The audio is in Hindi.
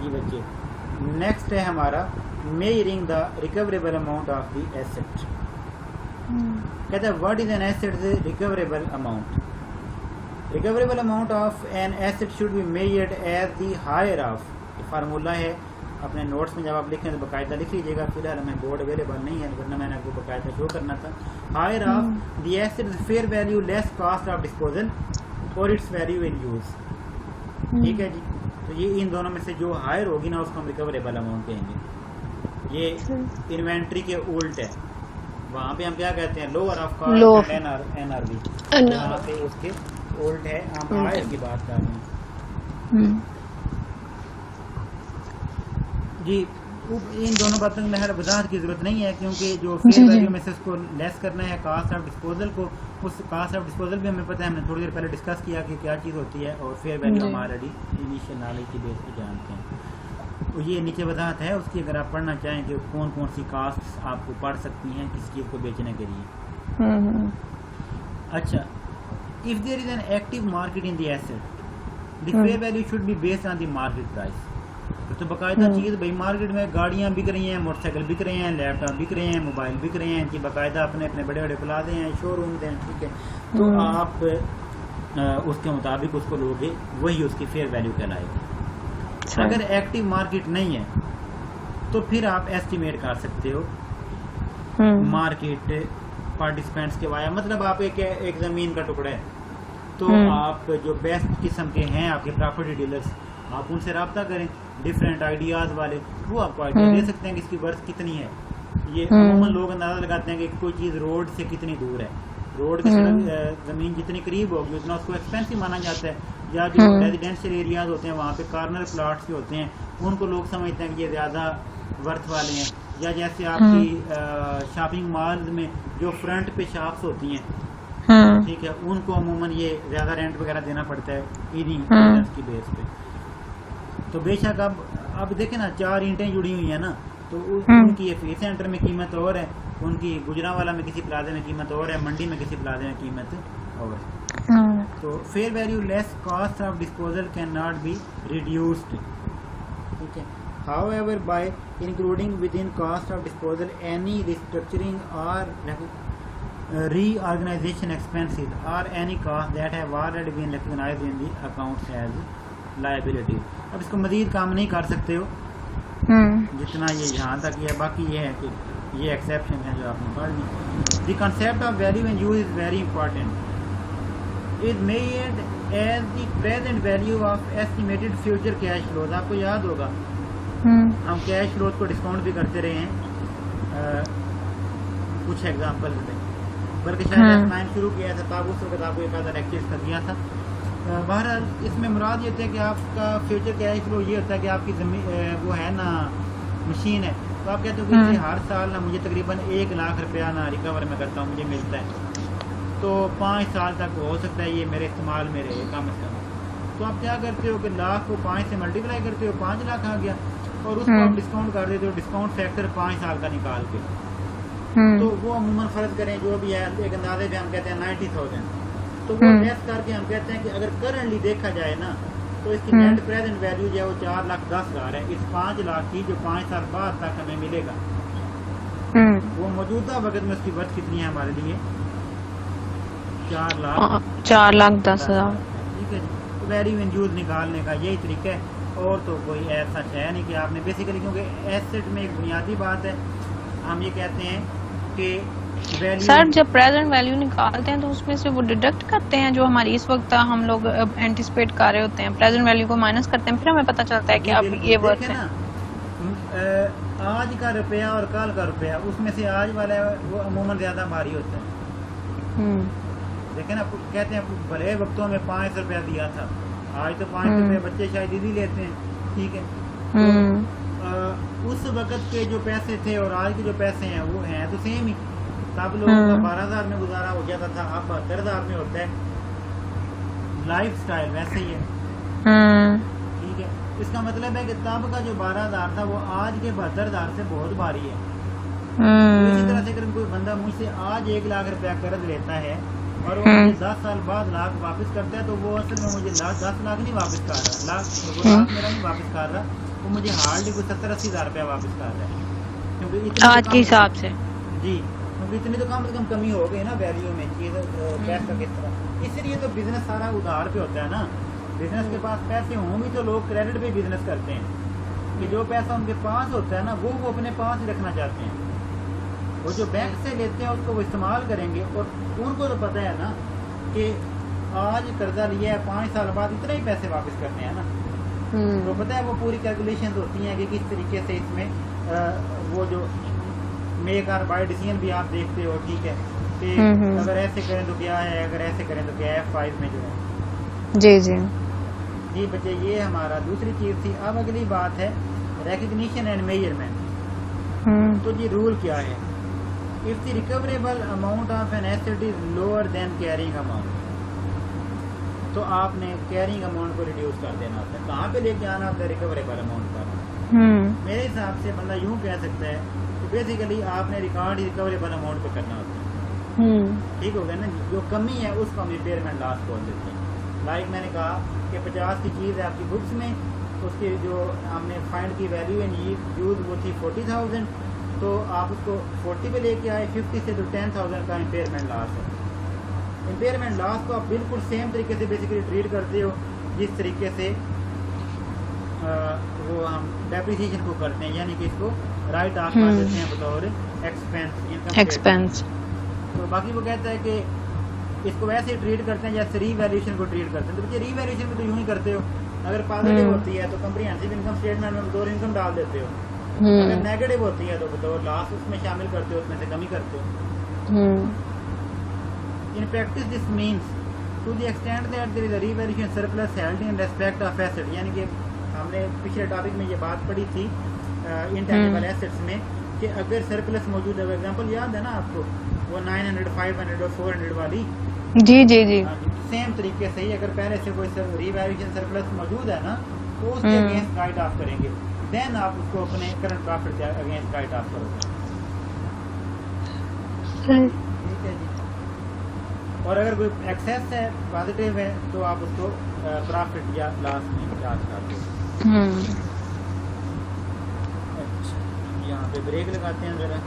जी बच्चे, नेक्स्ट है हमारा measuring the recoverable amount of the asset. कहता है what is an asset recoverable amount. Recoverable amount of an asset should be measured as the higher of, formula है, अपने नोट्स में जब आप लिखें तो बाकायदा लिख लीजिएगा। फिलहाल हमें बोर्ड अवेलेबल नहीं है, वरना मैंने आपको बाकायदा शो करना था। Higher of the asset fair value less cost of disposal और इट्स वैल्यू इन यूज। ठीक है जी, तो ये इन दोनों में से जो हायर होगी ना उसको हम रिकवरेबल अमाउंट कहेंगे। ये इन्वेंट्री के उल्ट है, वहाँ पे हम क्या कहते हैं लोअर ऑफ कॉस्ट एनआरवी, यहाँ पे उसके उल्ट है, हम हायर की बात कर रहे हैं जी। इन दोनों बातों में हर वजाहत की जरूरत नहीं है, क्योंकि जो फेयर वैल्यू में से उसको लेस करना है कॉस्ट ऑफ डिस्पोजल को, उस कॉस्ट ऑफ डिस्पोजल भी हमें पता है, हमने थोड़ी देर पहले डिस्कस किया कि क्या चीज़ होती है, और फेयर वैल्यू हम ऑलरेडी इनिशियल नॉलेज की बेस पे जानते हैं। तो ये नीचे वजाहत है उसकी, अगर आप पढ़ना चाहें कि कौन कौन सी कास्ट आपको पढ़ सकती हैं किसी चीज़ को बेचने के लिए। अच्छा, if there is an active market in the asset the fair value should be based on the market price. तो बाकायदा चीज़ भाई मार्केट में गाड़ियाँ बिक रही हैं, मोटरसाइकिल बिक रहे हैं, लैपटॉप बिक रहे हैं, मोबाइल बिक रहे हैं, कि बाकायदा अपने अपने बड़े बड़े प्लाजे हैं, शोरूम हैं, ठीक है, तो आप उसके मुताबिक उसको लोगे, वही उसकी फेयर वैल्यू कहलाएगी। अगर एक्टिव मार्केट नहीं है तो फिर आप एस्टिमेट कर सकते हो मार्केट पार्टिसिपेंट्स के वाया, मतलब आप एक ज़मीन का टुकड़ा है, तो आप जो बेस्ट किस्म के हैं आपके प्रॉपर्टी डीलर्स, आप उनसे रब्ता करें, डिफरेंट आइडियाज वाले, वो आपको आइडिया दे सकते हैं कि इसकी वर्थ कितनी है। ये अमूमन लोग अंदाजा लगाते हैं कि कोई चीज़ रोड से कितनी दूर है, रोड के ज़मीन जितनी करीब होगी उतना उसको एक्सपेंसिव माना जाता है, या जो रेजिडेंशियल एरियाज होते हैं वहाँ पे कॉर्नर प्लॉट्स जो होते हैं उनको लोग समझते हैं कि ये ज़्यादा वर्थ वाले हैं। या जैसे आपकी शॉपिंग मॉल में जो फ्रंट पे शॉप्स होती हैं, ठीक है, उनको अमूमन ये ज़्यादा रेंट वगैरह देना पड़ता है इन्हीं की बेस पे। तो बेशक अब देखें ना, 4 ईंटें जुड़ी हुई है ना, तो उनकी ये फेस सेंटर में कीमत और है, उनकी गुजरांवाला में किसी प्लाजे में कीमत और है, मंडी में किसी प्लाजे में कीमत और है। तो fair value less cost of disposal can not be reduced, ठीक है। However bye including with in cost of disposal any restructuring और reorganization expenses or any cost that have already been recognized in the accounts as liability। अब इसको मजीद काम नहीं कर सकते हो जितना ये यहाँ तक है, बाकी ये है कि ये एक्सेप्शन है जो आपने पढ़ ली। The concept of value and use is very important, is made as the present value of estimated future cash flows. आपको याद होगा हम कैश फ्लोज को डिस्काउंट भी करते रहे हैं कुछ एग्जाम्पल में, बल्कि शायद 9 शुरू किया था, तब उस वक्त आपको एक आधा लेक्चर कर दिया था। बहरहाल इसमें मुराद ये था कि आपका फ्यूचर कैश फ्लो ये होता है कि आपकी ज़मीन वो है ना मशीन है, तो आप कहते हो कि हर साल ना मुझे तकरीबन 1 लाख रुपया ना रिकवर में करता हूँ मुझे मिलता है, तो 5 साल तक हो सकता है ये मेरे इस्तेमाल में रहे कम से कम। तो आप क्या करते हो कि लाख को 5 से मल्टीप्लाई करते हो, 5 लाख आ गया, और उसको आप डिस्काउंट कर देते हो, डिस्काउंट फैक्टर 5 साल का निकाल के। तो वो अमूमन फर्ज करें जो भी है एक अंदाजे पे हम कहते हैं 90,000, तो वो लेस करके हम कहते हैं कि अगर करंटली देखा जाए ना तो इसकी नेट प्रेजेंट वैल्यू जो है वो 4,10,000 है। इस 5 लाख की जो 5 साल बाद तक हमें मिलेगा, वो मौजूदा वक्त में उसकी वर्थ कितनी है हमारे लिए? 4,10,000। ठीक है जी। तो वैल्यू इन यूज निकालने का यही तरीका है, और तो कोई ऐसा है नहीं कि आपने बेसिकली, क्योंकि एसेट में एक बुनियादी बात है, हम ये कहते हैं कि सर जब प्रेजेंट वैल्यू निकालते हैं तो उसमें से वो डिडक्ट करते हैं जो हमारी इस वक्त हम लोग एंटिसिपेट कर रहे होते हैं, प्रेजेंट वैल्यू को माइनस करते हैं, फिर हमें पता चलता है कि अब ये वर्थ है। आज का रुपया और कल का रुपया, उसमें से आज वाला वो अमूमन ज्यादा भारी होता है। देखें ना, कहते हैं भले वक्तों में 5 रुपया दिया था, आज तो 5 रुपया बच्चे शायद दीदी लेते हैं, ठीक है। तो उस वक्त के जो पैसे थे और आज के जो पैसे हैं वो हैं तो सेम ही। तब लोगों का 12,000 में गुजारा हो जाता था, अब 72,000 में होता है। लाइफ स्टाइल वैसे ही है, ठीक है। इसका मतलब है कि तब का जो 12,000 था वो आज के 72,000 से बहुत भारी है। इसी तरह से अगर कोई बंदा मुझसे आज 1 लाख रुपया कर्ज लेता है और वो मुझे 10 साल बाद लाख वापस करता है, तो वो असल में मुझे 10 लाख नहीं वापस कर रहा, लाख मेरा नहीं वापस कर रहा, वो मुझे हार्डली कोई 70-80 हज़ार रुपया वापस कर रहा है, क्योंकि इतनी आज के हिसाब से जी, क्योंकि इतनी तो कम से कम कमी हो गई ना वैल्यू में चीज़ पैसा किस तरह। इसलिए तो बिजनेस सारा उधार पे होता है ना। बिजनेस के पास पैसे हों भी तो लोग क्रेडिट पे बिजनेस करते हैं, कि जो पैसा उनके पास होता है ना वो अपने पास ही रखना चाहते हैं। वो जो बैंक से लेते हैं उसको वो इस्तेमाल करेंगे, और उनको तो पता है ना कि आज कर्जा लिया है 5 साल बाद इतने ही पैसे वापस करने हैं ना। तो पता है वो पूरी कैलकुलेशन होती हैं कि किस तरीके से इसमें वो जो मेक और बाय डिसीजन भी आप देखते हो, ठीक है, कि अगर ऐसे करें तो क्या है, अगर ऐसे करें तो क्या है, F5 में जो है। जी जी जी बच्चे, ये हमारा दूसरी चीज़ थी। अब अगली बात है रिकग्निशन एंड मेजरमेंट। तो जी रूल क्या है? If the recoverable amount of an asset is lower than carrying amount, तो आपने कैरिंग अमाउंट को रिड्यूस कर देना होता है। कहाँ पे लेके आना होता है रिकवरेबल अमाउंट पर? मेरे हिसाब से बंदा यूं कह सकता है कि बेसिकली आपने रिकॉर्ड रिकवरेबल अमाउंट पे करना होता है। ठीक हो गया ना। जो कमी है उसको हम इम्पेयरमेंट लॉस बोल देते हैं। लाइक मैंने कहा कि 50 की चीज़ है आपकी बुक्स में, उसकी जो हमने फाइंड की वैल्यू एंड यूज वो थी 40,000, तो आप उसको 40 पे लेके आए 50 से, तो 10,000 का इम्पेयरमेंट लॉस है। इम्पेयरमेंट लॉस को आप बिल्कुल सेम तरीके से बेसिकली ट्रीट करते हो जिस तरीके से वो हम डेप्रिसिएशन को करते हैं, यानी कि इसको राइट ऑफ कर देते हैं बतौर एक्सपेंस। तो बाकी वो कहता है कि इसको वैसे ही ट्रीट करते हैं जैसे रीवैल्यूएशन को ट्रीट करते हैं। तो बच्चे रीवैल्यूएशन को तो यूं ही करते हो। अगर पॉजिटिव होती है तो कॉम्प्रिहेंसिव इनकम स्टेटमेंट में बतौर इनकम डाल देते हो, अगर नेगेटिव होती है तो बतौर लॉस उसमें शामिल करते हो, उसमें से कमी करते हो। In practice this means to the extent that there is a revaluation surplus held in respect of asset, यानी कि हमने पिछले टॉपिक में ये बात पढ़ी थी इनटैंजिबल एसेट्स में, कि अगर सरप्लस मौजूद है, एग्जांपल याद है ना आपको वो 900, 500 और 400 वाली। जी जी जी सेम तरीके से ही अगर पहले से कोई रीवैल्यूएशन सरप्लस मौजूद है ना, तो उसके अगेंस्ट राइट ऑफ करेंगे, देन आप उसको अपने करंट प्रॉफिट के अगेंस्ट राइट ऑफ करोगे। ठीक है जी। और अगर कोई एक्सेस है, पॉजिटिव है, तो आप उसको प्रॉफिट या लॉस में चार्ज कर दो। अच्छा, यहाँ पे ब्रेक लगाते हैं जरा।